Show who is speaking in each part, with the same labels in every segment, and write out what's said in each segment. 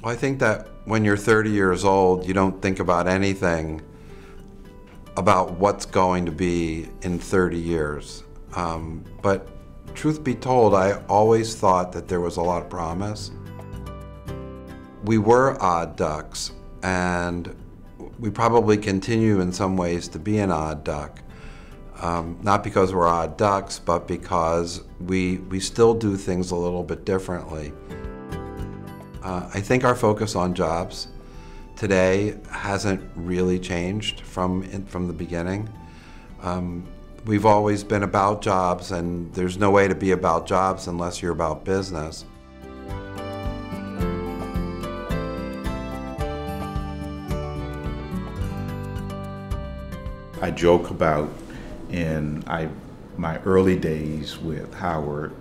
Speaker 1: Well, I think that when you're 30 years old, you don't think about anything about what's going to be in 30 years. But truth be told, I always thought that there was a lot of promise. We were odd ducks, and we probably continue in some ways to be an odd duck. Not because we're odd ducks, but because we still do things a little bit differently. I think our focus on jobs today hasn't really changed from the beginning. We've always been about jobs, and there's no way to be about jobs unless you're about business.
Speaker 2: I joke about in my early days with Howard,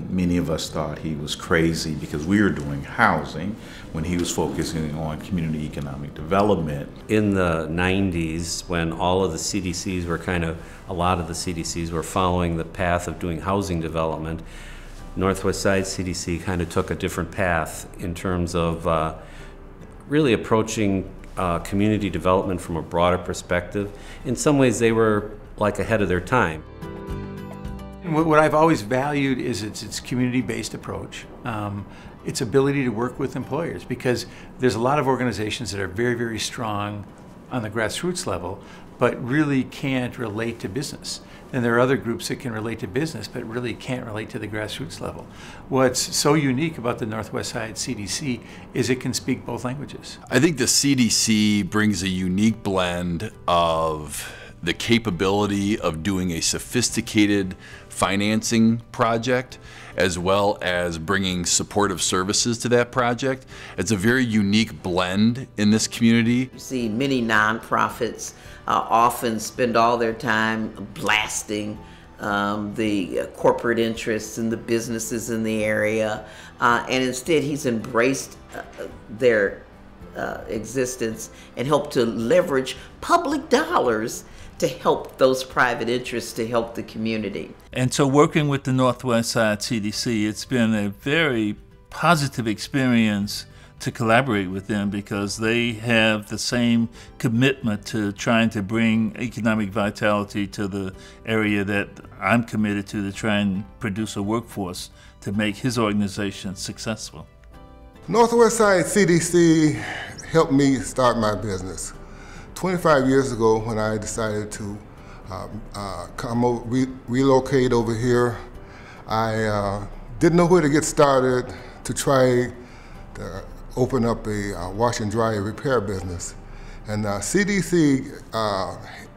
Speaker 2: many of us thought he was crazy because we were doing housing when he was focusing on community economic development.
Speaker 3: In the 90s, when all of the CDCs were a lot of the CDCs were following the path of doing housing development, Northwest Side CDC kind of took a different path in terms of really approaching community development from a broader perspective. In some ways, they were like ahead of their time.
Speaker 4: What I've always valued is its community-based approach, its ability to work with employers, because there's a lot of organizations that are very, very strong on the grassroots level, but really can't relate to business. And there are other groups that can relate to business, but really can't relate to the grassroots level. What's so unique about the Northwest Side CDC is it can speak both languages.
Speaker 5: I think the CDC brings a unique blend of the capability of doing a sophisticated financing project as well as bringing supportive services to that project. It's a very unique blend in this community.
Speaker 6: You see many nonprofits often spend all their time blasting the corporate interests and the businesses in the area, and instead he's embraced their existence and helped to leverage public dollars to help those private interests, to help the community.
Speaker 7: And so working with the Northwest Side CDC, it's been a very positive experience to collaborate with them because they have the same commitment to trying to bring economic vitality to the area that I'm committed to try and produce a workforce to make his organization successful.
Speaker 8: Northwest Side CDC helped me start my business. 25 years ago, when I decided to relocate over here, I didn't know where to get started to try to open up a wash and dry repair business. And CDC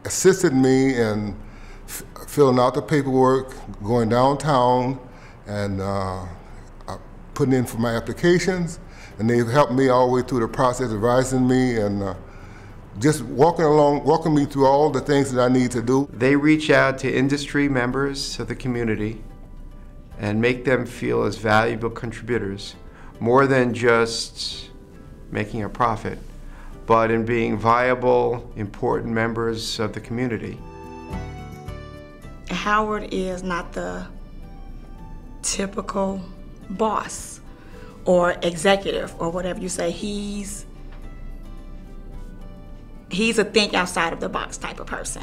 Speaker 8: assisted me in filling out the paperwork, going downtown, and putting in for my applications. And they've helped me all the way through the process, advising me and just walking me through all the things that I need to do.
Speaker 9: They reach out to industry members of the community and make them feel as valuable contributors, more than just making a profit, but in being viable, important members of the community.
Speaker 10: Howard is not the typical boss or executive or whatever you say. He's a think outside of the box type of person.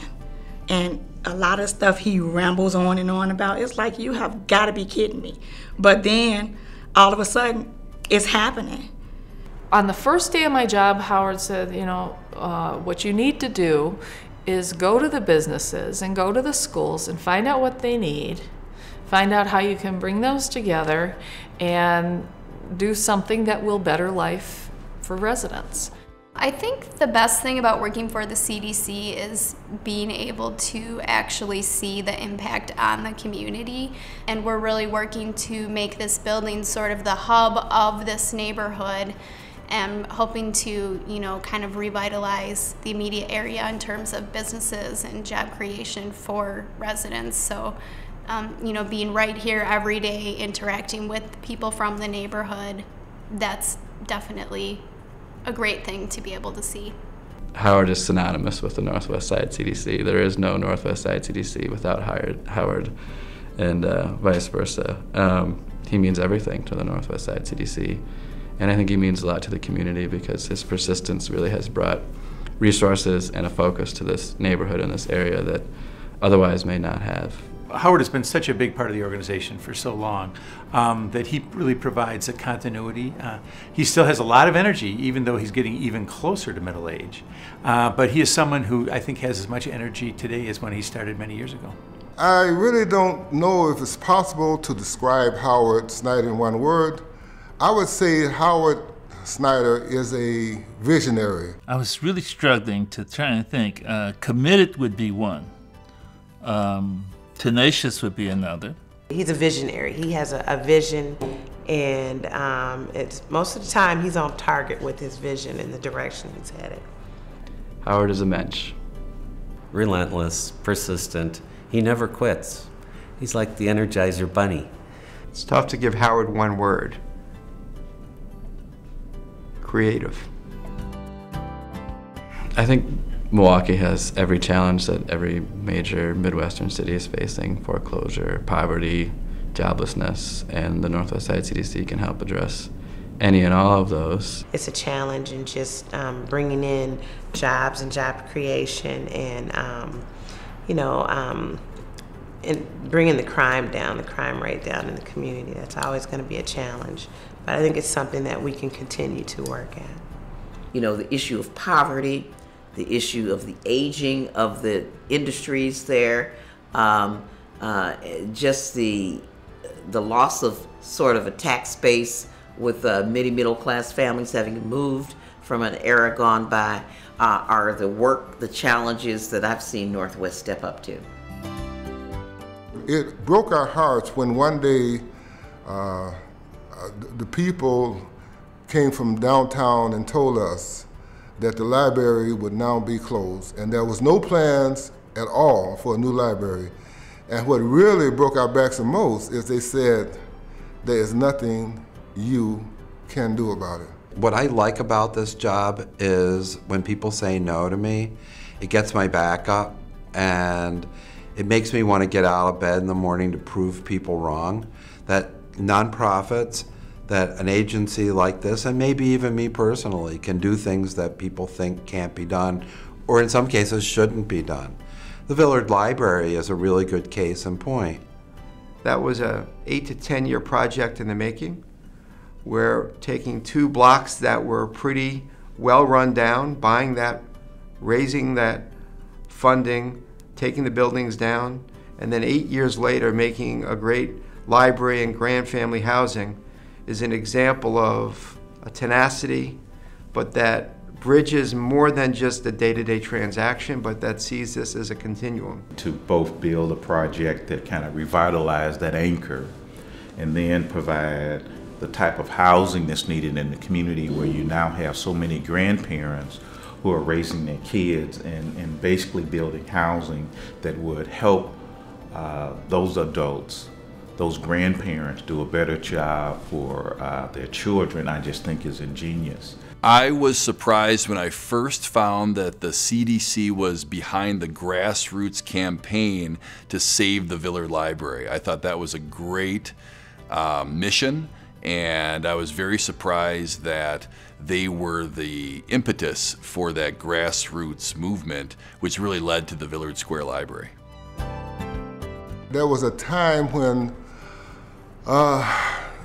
Speaker 10: And a lot of stuff he rambles on and on about, it's like, you have got to be kidding me. But then all of a sudden it's happening.
Speaker 11: On the first day of my job, Howard said, what you need to do is go to the businesses and go to the schools and find out what they need, find out how you can bring those together and do something that will better life for residents.
Speaker 12: I think the best thing about working for the CDC is being able to actually see the impact on the community, and we're really working to make this building sort of the hub of this neighborhood and hoping to, kind of revitalize the immediate area in terms of businesses and job creation for residents. So, being right here every day, interacting with people from the neighborhood, that's definitely a great thing to be able to see.
Speaker 13: Howard is synonymous with the Northwest Side CDC. There is no Northwest Side CDC without Howard, and vice versa. He means everything to the Northwest Side CDC, And I think he means a lot to the community because his persistence really has brought resources and a focus to this neighborhood and this area that otherwise may not have.
Speaker 4: Howard has been such a big part of the organization for so long that he really provides a continuity. He still has a lot of energy, even though he's getting even closer to middle age. But he is someone who I think has as much energy today as when he started many years ago.
Speaker 8: I really don't know if it's possible to describe Howard Snyder in one word. I would say Howard Snyder is a visionary.
Speaker 7: I was really struggling to try and think. Committed would be one. Tenacious would be another.
Speaker 14: He's a visionary. He has a vision, and it's most of the time he's on target with his vision and the direction he's headed.
Speaker 13: Howard is a mensch.
Speaker 3: Relentless, persistent. He never quits. He's like the Energizer Bunny.
Speaker 9: It's tough to give Howard one word. Creative.
Speaker 13: I think Milwaukee has every challenge that every major Midwestern city is facing: foreclosure, poverty, joblessness, and the Northwest Side CDC can help address any and all of those.
Speaker 14: It's a challenge in just bringing in jobs and job creation and, and bringing the crime rate down in the community. That's always going to be a challenge. But I think it's something that we can continue to work at.
Speaker 6: You know, the issue of poverty, the issue of the aging of the industries there, just the loss of sort of a tax base with middle class families having moved from an era gone by, are the challenges that I've seen Northwest step up to.
Speaker 8: It broke our hearts when one day the people came from downtown and told us that the library would now be closed, and there was no plans at all for a new library. And what really broke our backs the most is they said, there is nothing you can do about it.
Speaker 1: What I like about this job is when people say no to me, it gets my back up and it makes me want to get out of bed in the morning to prove people wrong. That nonprofits, that an agency like this, and maybe even me personally, can do things that people think can't be done, or in some cases shouldn't be done. The Villard Library is a really good case in point.
Speaker 9: That was a 8 to 10 year project in the making. We're taking 2 blocks that were pretty well run down, buying that, raising that funding, taking the buildings down, and then 8 years later making a great library and grand family housing is an example of a tenacity, but that bridges more than just a day-to-day transaction, but that sees this as a continuum.
Speaker 2: To both build a project that kind of revitalize that anchor and then provide the type of housing that's needed in the community, where you now have so many grandparents who are raising their kids and basically building housing that would help those adults, those grandparents, do a better job for their children, I just think is ingenious.
Speaker 5: I was surprised when I first found that the CDC was behind the grassroots campaign to save the Villard Library. I thought that was a great mission, and I was very surprised that they were the impetus for that grassroots movement, which really led to the Villard Square Library.
Speaker 8: There was a time when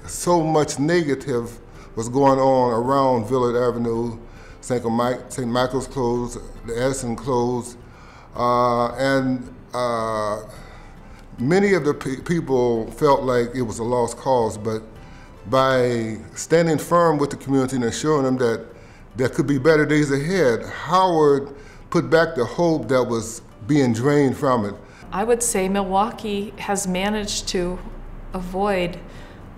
Speaker 8: so much negative was going on around Villard Avenue. St. Michael's closed, the Edison closed, and many of the people felt like it was a lost cause, but by standing firm with the community and assuring them that there could be better days ahead, Howard put back the hope that was being drained from it.
Speaker 11: I would say Milwaukee has managed to avoid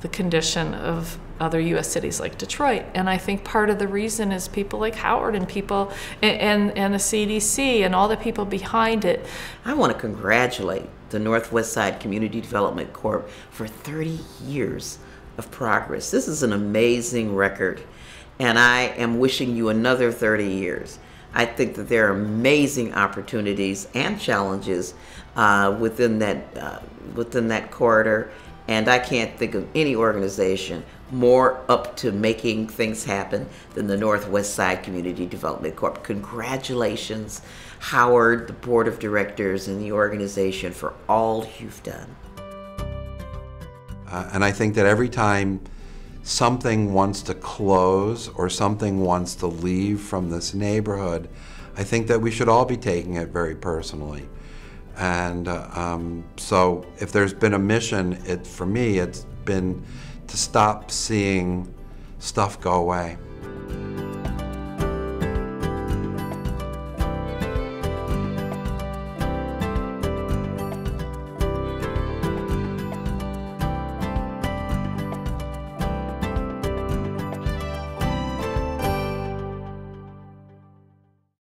Speaker 11: the condition of other U.S. cities like Detroit, and I think part of the reason is people like Howard and people and the CDC and all the people behind it.
Speaker 6: I want to congratulate the Northwest Side Community Development Corp for 30 years of progress. This is an amazing record, and I am wishing you another 30 years. I think that there are amazing opportunities and challenges within that corridor, And I can't think of any organization more up to making things happen than the Northwest Side Community Development Corp. Congratulations, Howard, the board of directors, and the organization for all you've done.
Speaker 1: And I think that every time something wants to close or something wants to leave from this neighborhood, I think that we should all be taking it very personally. And so if there's been a mission, for me, it's been to stop seeing stuff go away.